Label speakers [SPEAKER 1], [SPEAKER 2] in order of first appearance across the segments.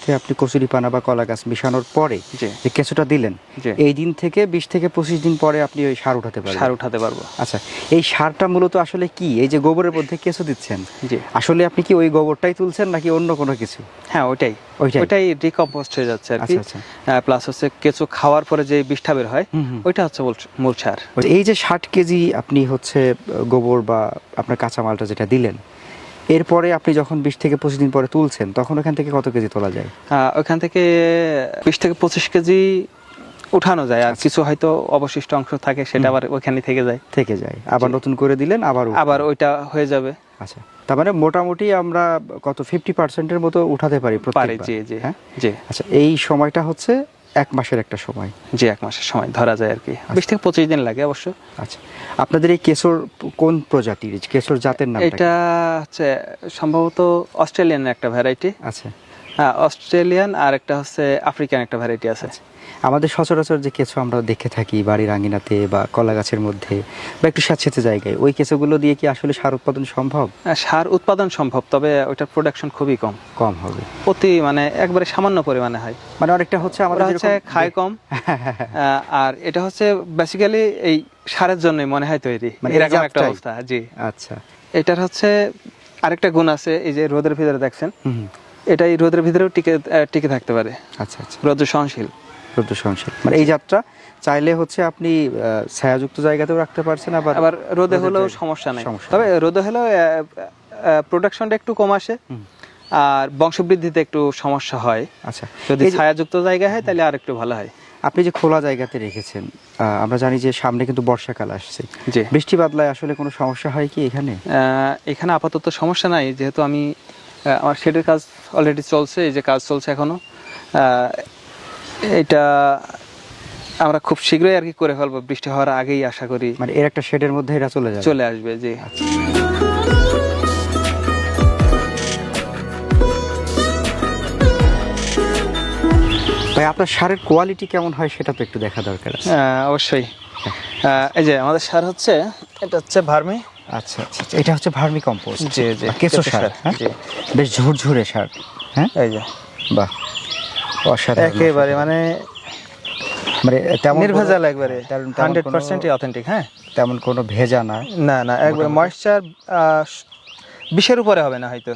[SPEAKER 1] সাথে আপনি কচুরিপানা বা কলা গাছ মিশানোর পরে যে কেঁচোটা দিলেন, এই দিন থেকে 20 থেকে 25 দিন পরে আপনি ওই সার উঠাতে পারবো। আচ্ছা, এই সারটা মূলত আসলে কি? এই যে গোবরের মধ্যে কেঁচো দিচ্ছেন, আসলে আপনি কি ওই গোবরটাই তুলছেন নাকি অন্য কোনো কিছু?
[SPEAKER 2] হ্যাঁ, ওইটাই ডিকম্পোস্ট হয়ে যাচ্ছে আর কি। প্লাস হচ্ছে কেঁচো খাওয়ার পরে যে বিষটা বের হয় ওইটা হচ্ছে মূল সার।
[SPEAKER 1] এই যে 60 কেজি আপনি হচ্ছে গোবর বা আপনার কাঁচামালটা যেটা দিলেন, এরপরে আপনি যখন 20 থেকে 25 দিন পরে তুলছেন, তখন ওখান থেকে কত কেজি তোলা যায়?
[SPEAKER 2] ওখান থেকে 20 থেকে 25 কেজি উঠানো যায়, আর কিছু হয়তো অবশিষ্ট অংশ থাকে সেটা আবার ওখানে থেকে যায়।
[SPEAKER 1] আবার নতুন করে দিলেন, আবার
[SPEAKER 2] ওইটা হয়ে যাবে।
[SPEAKER 1] আচ্ছা, তার মানে মোটামুটি আমরা কত 50% মতো উঠাতে পারি প্রত্যেকবার?
[SPEAKER 2] জি।
[SPEAKER 1] আচ্ছা, এই সময়টা হচ্ছে 1 মাসের একটা সময়।
[SPEAKER 2] জি, 1 মাসের সময় ধরা যায় আর কি। 20 থেকে 25 দিন লাগে অবশ্য।
[SPEAKER 1] আচ্ছা, আপনাদের এই কেশর কোন প্রজাতির? কেশর জাতের নাম?
[SPEAKER 2] এটা হচ্ছে সম্ভবত অস্ট্রেলিয়ান একটা ভ্যারাইটি।
[SPEAKER 1] আচ্ছা,
[SPEAKER 2] হ্যাঁ, অস্ট্রেলিয়ান, আর একটা হচ্ছে আফ্রিকান একটা ভ্যারাইটি আছে।
[SPEAKER 1] আমাদের সচরাচর যে কেঁচো আমরা দেখে থাকি বাড়ির আঙিনাতে বা কলা গাছের মধ্যে বা একটু স্যাঁতসেঁতে জায়গায়, ওই কেঁচোগুলো দিয়ে কি আসলে সার উৎপাদন সম্ভব?
[SPEAKER 2] সার উৎপাদন সম্ভব, তবে ওইটার প্রোডাকশন খুবই কম হবে। মানে একবারে সামান্য পরিমাণে হয়।
[SPEAKER 1] মানে অনেকটা হচ্ছে আমাদের
[SPEAKER 2] হচ্ছে খায় কম, আর এটা হচ্ছে বেসিক্যালি এই সারের জন্যই মনে হয় তৈরি, মানে এরকম একটা অবস্থা। জি।
[SPEAKER 1] আচ্ছা,
[SPEAKER 2] এটার হচ্ছে আরেকটা গুণ আছে, এই যে রোদের ভিতরে দেখছেন, এটাই রোদের ভিতরেও টিকে থাকতে পারে।
[SPEAKER 1] আচ্ছা,
[SPEAKER 2] রোদ সহনশীল।
[SPEAKER 1] মানে এই জাতটা চাইলে হচ্ছে আপনি ছায়াযুক্ত জায়গাতেও রাখতে পারছেন, আবার
[SPEAKER 2] রোদে হলেও সমস্যা নেই। তবে রোদে হলেও প্রোডাকশনটা একটু কম আসে, আর বংশবৃদ্ধিতে একটু সমস্যা হয়।
[SPEAKER 1] আচ্ছা,
[SPEAKER 2] যদি ছায়াযুক্ত জায়গা হয় তাহলে আর একটু ভালো হয়।
[SPEAKER 1] আপনি যে খোলা জায়গাতে রেখেছেন, আমরা জানি যে সামনে কিন্তু বর্ষাকাল আসছে, বৃষ্টি বাদলায় আসলে কোনো সমস্যা হয় কি এখানে?
[SPEAKER 2] এখানে আপাতত সমস্যা নাই, যেহেতু আমার শেডের কাজ অলরেডি চলছে, এই যে কাজ চলছে এখনো। এটা আমরা খুব শীঘ্রই আর কি করে ফেলবো, বৃষ্টি হওয়ার আগেই আশা করি।
[SPEAKER 1] মানে এর একটা শেডের মধ্যে এটা চলে
[SPEAKER 2] আসবে। জি।
[SPEAKER 1] ভাই, আপনার সারের কোয়ালিটি কেমন হয় সেটা তো একটু দেখা দরকার আছে।
[SPEAKER 2] অবশ্যই। এই যে আমাদের সার হচ্ছে, এটা হচ্ছে ভার্মি।
[SPEAKER 1] আচ্ছা, এটা হচ্ছে ভার্মি কম্পোস্ট।
[SPEAKER 2] জি।
[SPEAKER 1] কেঁচো সার। বেশ ঝুরঝুরে সার। হ্যাঁ, এই যে বাহ, অসাধারণ
[SPEAKER 2] একেবারে, মানে
[SPEAKER 1] তেমন
[SPEAKER 2] নির্ভেজাল, একবারে 100% অথেন্টিক। হ্যাঁ,
[SPEAKER 1] তেমন কোনো ভেজা না,
[SPEAKER 2] একবারে ময়েশ্চার 20-এর উপরে হবে না, হয়তো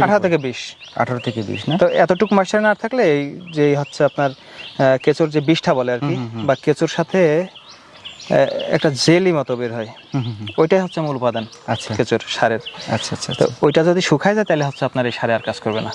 [SPEAKER 2] 18 থেকে 20
[SPEAKER 1] না।
[SPEAKER 2] তো এতটুকু ময়েশ্চার না থাকলে এই যে হচ্ছে আপনার কেঁচোর যে বিষটা বলে আর কি, বা কেঁচোর সাথে একটা জেলি মতো বের হয়, ওইটাই হচ্ছে মূল উপাদান কেঁচোর সারের।
[SPEAKER 1] আচ্ছা,
[SPEAKER 2] তো ওইটা যদি শুকায় যায় তাহলে হচ্ছে আপনার এই সারে আর কাজ করবে না।